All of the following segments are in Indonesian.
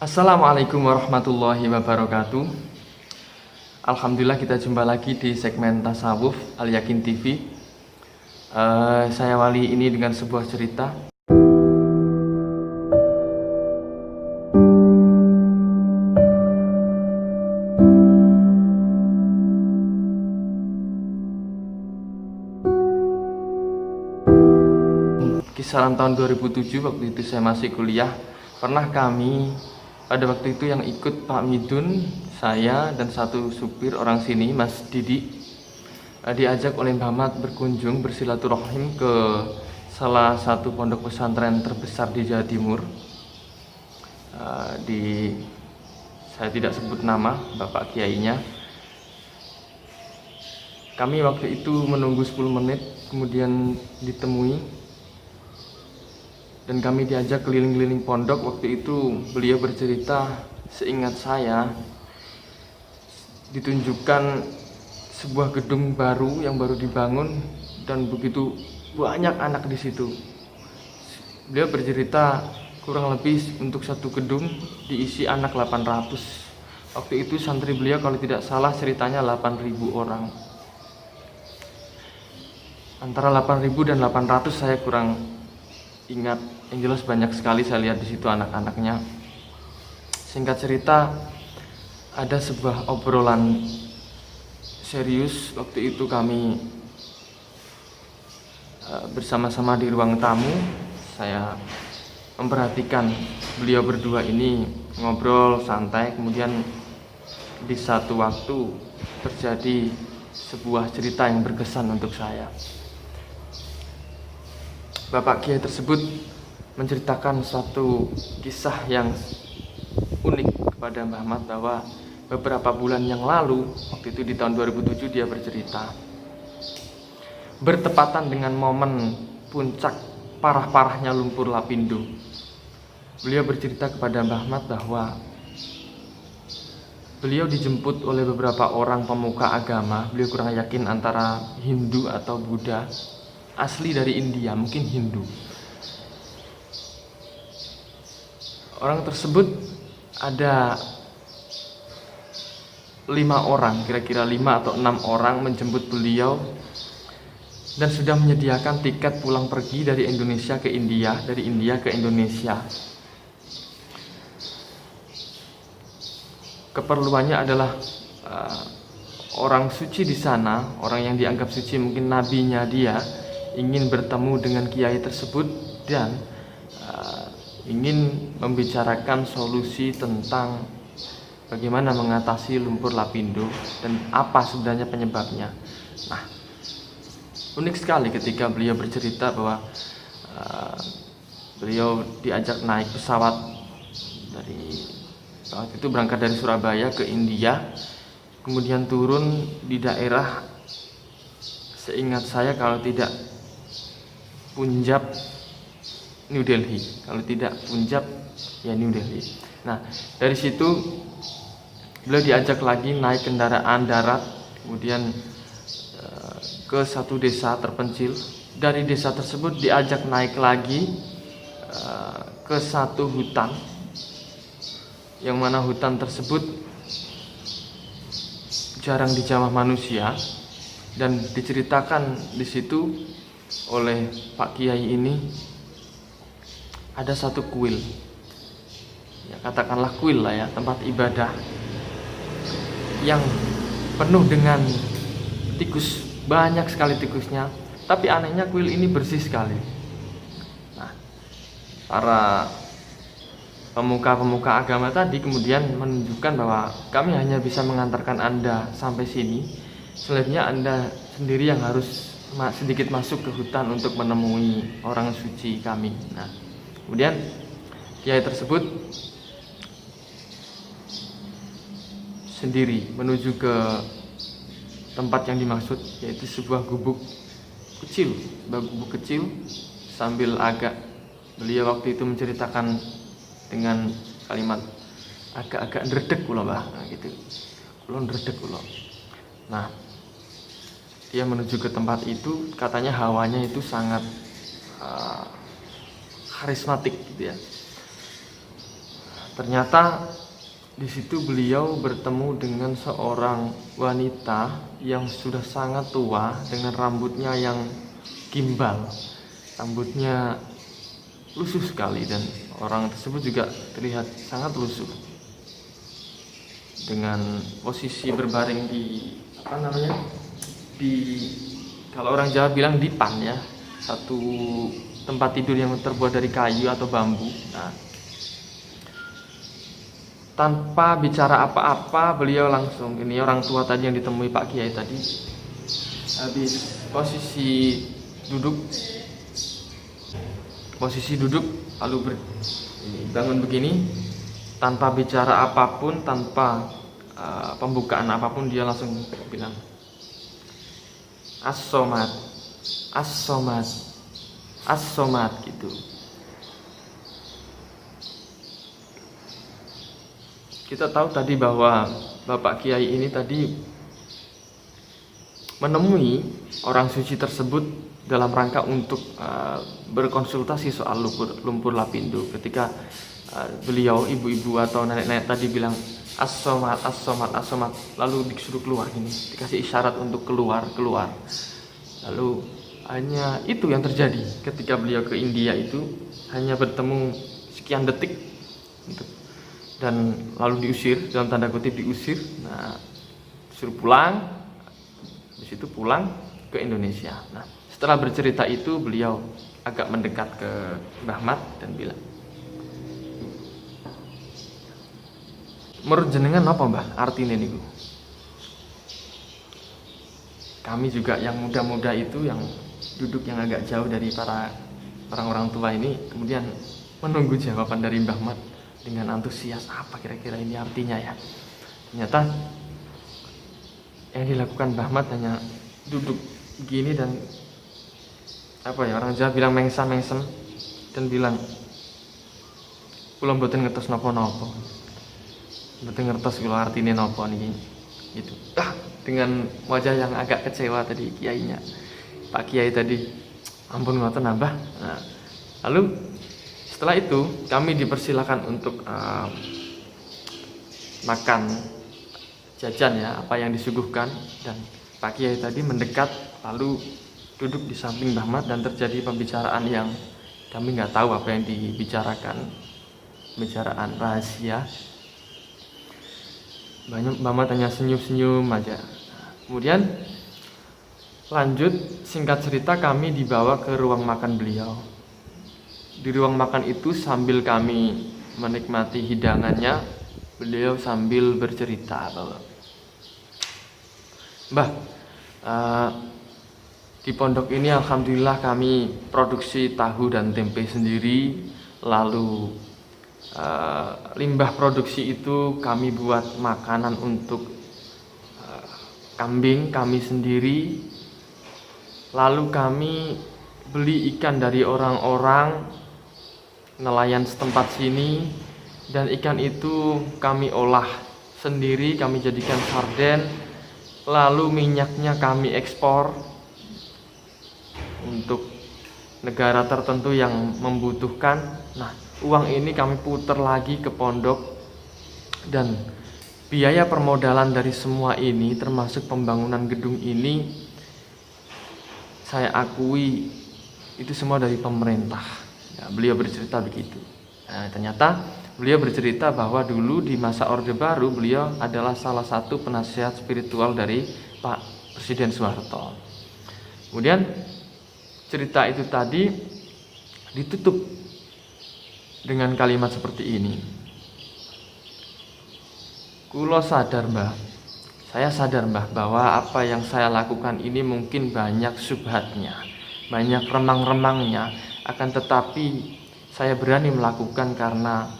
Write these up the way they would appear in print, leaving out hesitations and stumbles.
Assalamualaikum warahmatullahi wabarakatuh. Alhamdulillah kita jumpa lagi di segmen Tasawuf Al Yakin TV. Saya Wali ini dengan sebuah cerita. Kisaran tahun 2007, waktu itu saya masih kuliah. Pada waktu itu yang ikut Pak Midun, saya dan satu supir orang sini, Mas Didi, diajak oleh Muhammad berkunjung bersilaturahim ke salah satu pondok pesantren terbesar di Jawa Timur. Saya tidak sebut nama Bapak Kiainya. Kami waktu itu menunggu 10 menit, kemudian ditemui dan kami diajak keliling-keliling pondok. Waktu itu beliau bercerita, seingat saya ditunjukkan sebuah gedung baru yang baru dibangun dan begitu banyak anak di situ. Beliau bercerita kurang lebih untuk satu gedung diisi anak 800. Waktu itu santri beliau kalau tidak salah ceritanya 8.000 orang. Antara 8.000 dan 800 saya kurang ingat, yang jelas banyak sekali saya lihat di situ anak-anaknya. Singkat cerita, ada sebuah obrolan serius. Waktu itu kami bersama-sama di ruang tamu. Saya memperhatikan beliau berdua ini ngobrol santai. Kemudian di satu waktu terjadi sebuah cerita yang berkesan untuk saya. Bapak Kiai tersebut menceritakan suatu kisah yang unik kepada Mbah Ahmad, bahwa beberapa bulan yang lalu, waktu itu di tahun 2007, dia bercerita bertepatan dengan momen puncak parah-parahnya lumpur Lapindo. Beliau bercerita kepada Mbah Ahmad bahwa beliau dijemput oleh beberapa orang pemuka agama. Beliau kurang yakin antara Hindu atau Buddha, asli dari India, mungkin Hindu. Orang tersebut ada 5 orang, kira-kira 5 atau 6 orang menjemput beliau dan sudah menyediakan tiket pulang pergi dari Indonesia ke India, dari India ke Indonesia. Keperluannya adalah orang suci di sana, orang yang dianggap suci, mungkin nabinya dia, ingin bertemu dengan kiai tersebut dan ingin membicarakan solusi tentang bagaimana mengatasi lumpur Lapindo dan apa sebenarnya penyebabnya. Nah, unik sekali ketika beliau bercerita bahwa beliau diajak naik pesawat waktu itu berangkat dari Surabaya ke India, kemudian turun di daerah, seingat saya kalau tidak Punjab, New Delhi. Kalau tidak Punjab, ya New Delhi. Nah, dari situ beliau diajak lagi naik kendaraan darat, kemudian ke satu desa terpencil. Dari desa tersebut diajak naik lagi ke satu hutan, yang mana hutan tersebut jarang dijamah manusia, dan diceritakan di situ oleh Pak Kiai ini ada satu kuil, ya katakanlah kuil lah ya, tempat ibadah yang penuh dengan tikus, banyak sekali tikusnya. Tapi anehnya kuil ini bersih sekali. Nah, para pemuka-pemuka agama tadi kemudian menunjukkan bahwa kami hanya bisa mengantarkan Anda sampai sini, selanjutnya Anda sendiri yang harus sedikit masuk ke hutan untuk menemui orang suci kami. Nah, kemudian kiai tersebut sendiri menuju ke tempat yang dimaksud, yaitu sebuah gubuk kecil, sambil beliau waktu itu menceritakan dengan kalimat agak-agak ndredeg kula, Mbah. Nah, gitu. Kula ndredeg kula. Nah, dia menuju ke tempat itu, katanya hawanya itu sangat karismatik gitu ya. Ternyata di situ beliau bertemu dengan seorang wanita yang sudah sangat tua dengan rambutnya yang gimbal, rambutnya lusuh sekali, dan orang tersebut juga terlihat sangat lusuh dengan posisi berbaring di di kalau orang Jawa bilang dipan ya, satu tempat tidur yang terbuat dari kayu atau bambu. Nah, tanpa bicara apa-apa beliau langsung, ini orang tua tadi yang ditemui Pak Kiai tadi, habis posisi duduk lalu bangun begini, tanpa bicara apapun, tanpa pembukaan apapun, dia langsung bilang as-somad, as-somad, as-somad gitu. Kita tahu tadi bahwa Bapak Kiai ini tadi menemui orang suci tersebut dalam rangka untuk berkonsultasi soal lumpur lapindo. Ketika beliau, ibu-ibu atau nenek-nenek tadi bilang as-somad, as-somad, as-somad, lalu disuruh keluar gini, dikasih isyarat untuk keluar. Lalu hanya itu yang terjadi ketika beliau ke India, itu hanya bertemu sekian detik dan lalu diusir, dalam tanda kutip diusir. Nah, disuruh pulang, di situ pulang ke Indonesia. Nah, setelah bercerita itu beliau agak mendekat ke Mbah Mat dan bilang, menurut jenengan apa Mbah artinya niku? Kami juga yang muda-muda itu, yang duduk yang agak jauh dari para orang-orang tua ini, kemudian menunggu jawaban dari Mbah Mat dengan antusias, apa kira-kira ini artinya ya. Ternyata yang dilakukan Mbah Mat hanya duduk gini dan orang Jawa bilang mengsan dan bilang, kula mboten ngertos napa-napa, mboten ngertos kula artine napa niki gitu. Dengan wajah yang agak kecewa tadi kiainya, Pak Kiai tadi, ampun ngoten nambah. Nah, lalu setelah itu kami dipersilakan untuk makan jajan ya, apa yang disuguhkan, dan Pak Kiai tadi mendekat lalu duduk di samping Mbah Mat dan terjadi pembicaraan yang kami nggak tahu apa yang dibicarakan, pembicaraan rahasia. Banyak Mbah Mat hanya senyum-senyum aja. Kemudian lanjut, singkat cerita kami dibawa ke ruang makan beliau. Di ruang makan itu sambil kami menikmati hidangannya, beliau sambil bercerita bahwa, Mbah, di pondok ini alhamdulillah kami produksi tahu dan tempe sendiri. Lalu limbah produksi itu kami buat makanan untuk kambing kami sendiri. Lalu kami beli ikan dari orang-orang nelayan setempat sini, dan ikan itu kami olah sendiri, kami jadikan sarden. Lalu minyaknya kami ekspor untuk negara tertentu yang membutuhkan. Nah, uang ini kami putar lagi ke pondok, dan biaya permodalan dari semua ini termasuk pembangunan gedung ini, saya akui itu semua dari pemerintah. Ya, beliau bercerita begitu. Nah, ternyata beliau bercerita bahwa dulu di masa Orde Baru beliau adalah salah satu penasihat spiritual dari Pak Presiden Soeharto. Kemudian cerita itu tadi ditutup dengan kalimat seperti ini. Kulo sadar Mbah, saya sadar Mbah bahwa apa yang saya lakukan ini mungkin banyak syubhatnya, banyak remang-remangnya, akan tetapi saya berani melakukan karena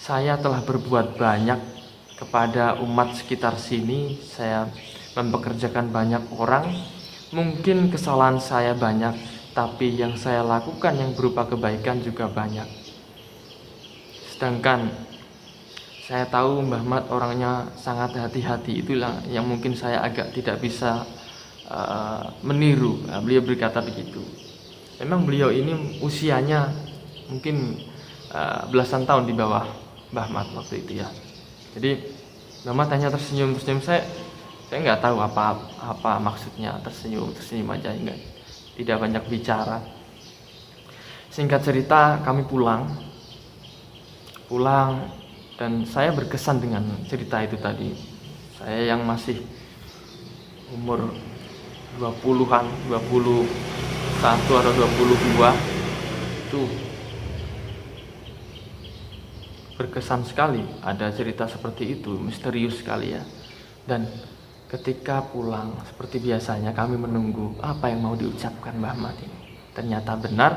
saya telah berbuat banyak kepada umat sekitar sini. Saya mempekerjakan banyak orang. Mungkin kesalahan saya banyak, tapi yang saya lakukan yang berupa kebaikan juga banyak. Sedangkan saya tahu Mbah Mat orangnya sangat hati-hati, itulah yang mungkin saya agak tidak bisa meniru. Nah, beliau berkata begitu. Memang beliau ini usianya mungkin belasan tahun di bawah Mbah Mat waktu itu ya. Jadi Mbah Mat hanya tersenyum. Saya nggak tahu apa maksudnya, tersenyum aja, enggak, tidak banyak bicara. Singkat cerita, kami pulang dan saya berkesan dengan cerita itu tadi. Saya yang masih umur 20-an, 21 atau 22 itu berkesan sekali. Ada cerita seperti itu, misterius sekali ya. Dan ketika pulang seperti biasanya kami menunggu apa yang mau diucapkan Mbah Mat ini. Ternyata benar,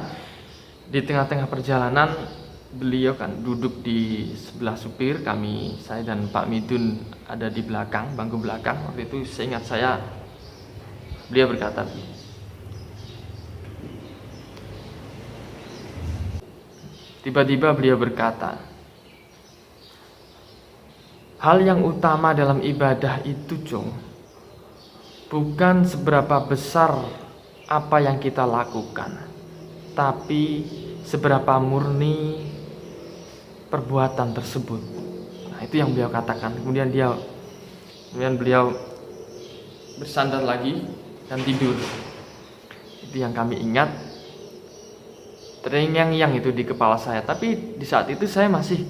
di tengah-tengah perjalanan beliau kan duduk di sebelah supir, saya dan Pak Midun ada di belakang, bangku belakang. Waktu itu seingat saya beliau berkata, tiba-tiba beliau berkata, hal yang utama dalam ibadah itu, Cung, bukan seberapa besar apa yang kita lakukan, tapi seberapa murni perbuatan tersebut. Nah, itu yang beliau katakan. Kemudian beliau bersandar lagi dan tidur. Itu yang kami ingat. Terngiang-ngiang itu di kepala saya. Tapi di saat itu saya masih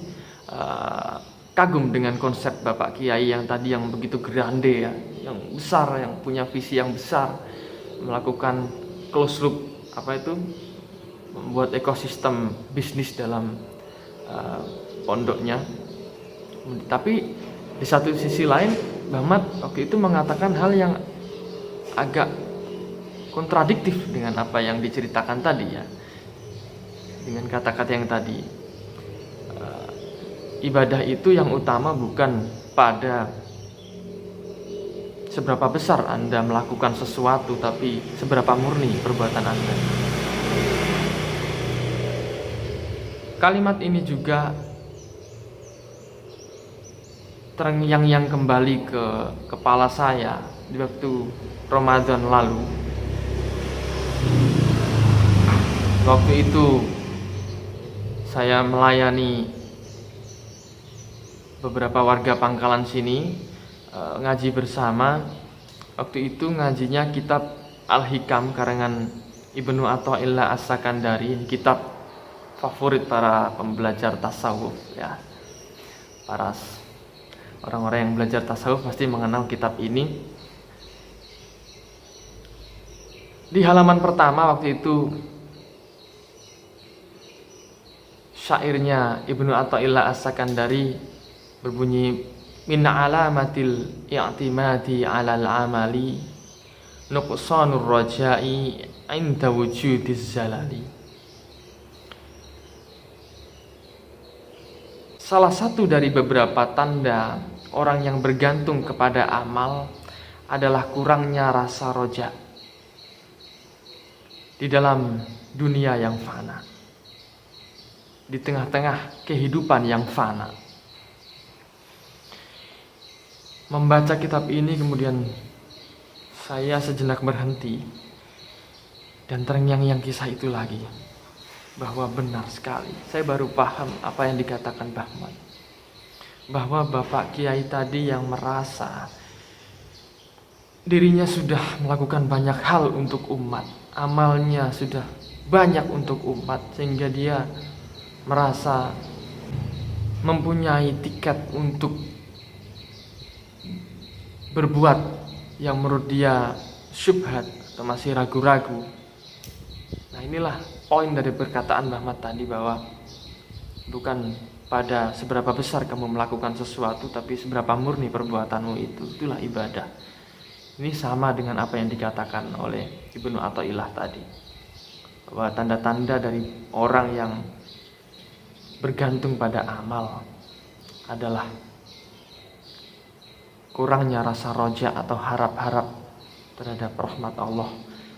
kagum dengan konsep Bapak Kiai yang tadi, yang begitu grande ya, yang besar, yang punya visi yang besar, melakukan close loop, membuat ekosistem bisnis dalam pondoknya. Tapi di satu sisi lain Mbah Mat waktu itu mengatakan hal yang agak kontradiktif dengan apa yang diceritakan tadi ya, dengan kata-kata yang tadi. Ibadah itu yang utama bukan pada seberapa besar Anda melakukan sesuatu, tapi seberapa murni perbuatan Anda. Kalimat ini juga terngiang-ngiang kembali ke kepala saya di waktu Ramadan lalu. Waktu itu saya melayani beberapa warga Pangkalan sini, ngaji bersama. Waktu itu ngajinya kitab Al-Hikam karangan Ibnu Athaillah As-Sakandari, kitab favorit para pembelajar tasawuf ya. Para orang-orang yang belajar tasawuf pasti mengenal kitab ini. Di halaman pertama waktu itu syairnya Ibnu Athaillah As-Sakandari berbunyi, min alamatil i'timadi 'alal amali nuqsanur raja'i 'inda wujudiz zalali. Salah satu dari beberapa tanda orang yang bergantung kepada amal adalah kurangnya rasa roja di dalam dunia yang fana, di tengah-tengah kehidupan yang fana. Membaca kitab ini kemudian saya sejenak berhenti dan terngiang-ngiang kisah itu lagi, bahwa benar sekali. Saya baru paham apa yang dikatakan Mbah Mat, bahwa Bapak Kiai tadi yang merasa dirinya sudah melakukan banyak hal untuk umat, amalnya sudah banyak untuk umat, sehingga dia merasa mempunyai tiket untuk berbuat yang menurut dia syubhat atau masih ragu-ragu. Nah, inilah poin dari perkataan Mbah Mat tadi, bahwa bukan pada seberapa besar kamu melakukan sesuatu, tapi seberapa murni perbuatanmu itu. Itulah ibadah. Ini sama dengan apa yang dikatakan oleh Ibnu Athaillah tadi, bahwa tanda-tanda dari orang yang bergantung pada amal adalah kurangnya rasa roja atau harap-harap terhadap rahmat Allah,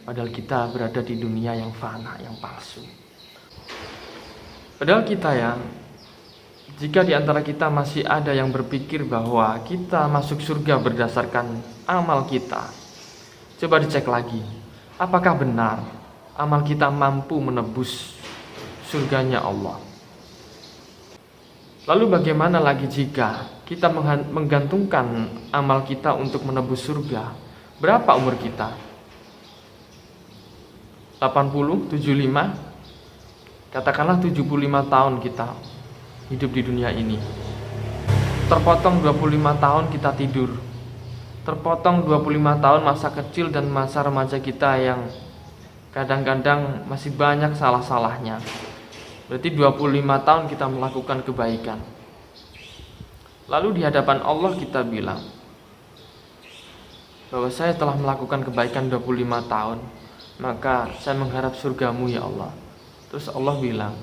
padahal kita berada di dunia yang fana, yang palsu. Padahal kita ya, jika di antara kita masih ada yang berpikir bahwa kita masuk surga berdasarkan amal kita, coba dicek lagi, apakah benar amal kita mampu menebus surganya Allah? Lalu bagaimana lagi jika kita menggantungkan amal kita untuk menebus surga? Berapa umur kita? 80, 75? Katakanlah 75 tahun kita hidup di dunia ini. Terpotong 25 tahun kita tidur. Terpotong 25 tahun masa kecil dan masa remaja kita yang kadang-kadang masih banyak salah-salahnya. Berarti 25 tahun kita melakukan kebaikan. Lalu di hadapan Allah kita bilang bahwa saya telah melakukan kebaikan 25 tahun, maka saya mengharap surgamu ya Allah. Terus Allah bilang,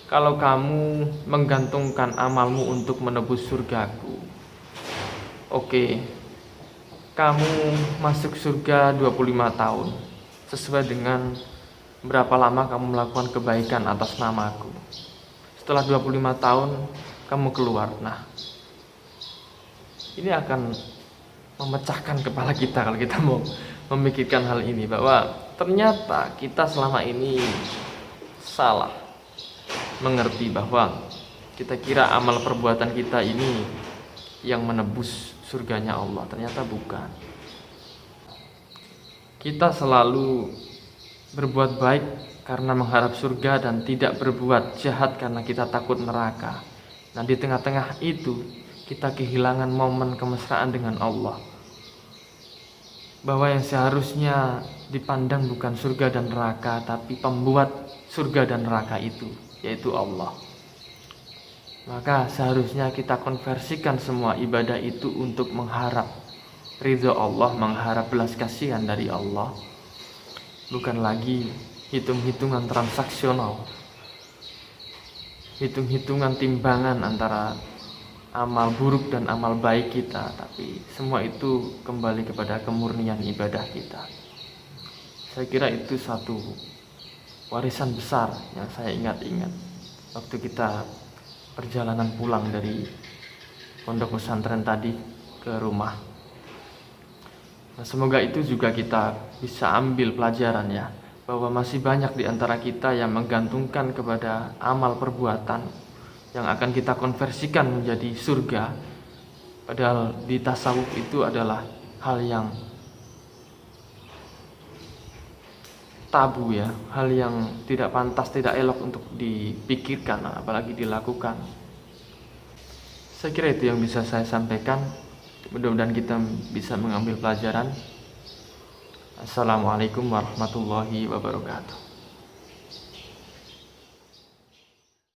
kalau kamu menggantungkan amalmu untuk menebus surgaku, oke, kamu masuk surga 25 tahun sesuai dengan berapa lama kamu melakukan kebaikan atas namaku. Setelah 25 tahun kamu keluar. Nah, ini akan memecahkan kepala kita kalau kita mau memikirkan hal ini, bahwa ternyata kita selama ini salah mengerti bahwa kita kira amal perbuatan kita ini yang menebus surganya Allah. Ternyata bukan. Kita selalu berbuat baik karena mengharap surga dan tidak berbuat jahat karena kita takut neraka. Nah, di tengah-tengah itu kita kehilangan momen kemesraan dengan Allah, bahwa yang seharusnya dipandang bukan surga dan neraka, tapi pembuat surga dan neraka itu, yaitu Allah. Maka seharusnya kita konversikan semua ibadah itu untuk mengharap ridho Allah, mengharap belas kasihan dari Allah, bukan lagi hitung-hitungan transaksional, hitung-hitungan timbangan antara amal buruk dan amal baik kita, tapi semua itu kembali kepada kemurnian ibadah kita. Saya kira itu satu warisan besar yang saya ingat-ingat waktu kita perjalanan pulang dari pondok pesantren tadi ke rumah. Nah, semoga itu juga kita bisa ambil pelajaran ya, bahwa masih banyak di antara kita yang menggantungkan kepada amal perbuatan yang akan kita konversikan menjadi surga, padahal di tasawuf itu adalah hal yang tabu ya, hal yang tidak pantas, tidak elok untuk dipikirkan, apalagi dilakukan. Saya kira itu yang bisa saya sampaikan. Mudah-mudahan kita bisa mengambil pelajaran. Assalamualaikum warahmatullahi wabarakatuh.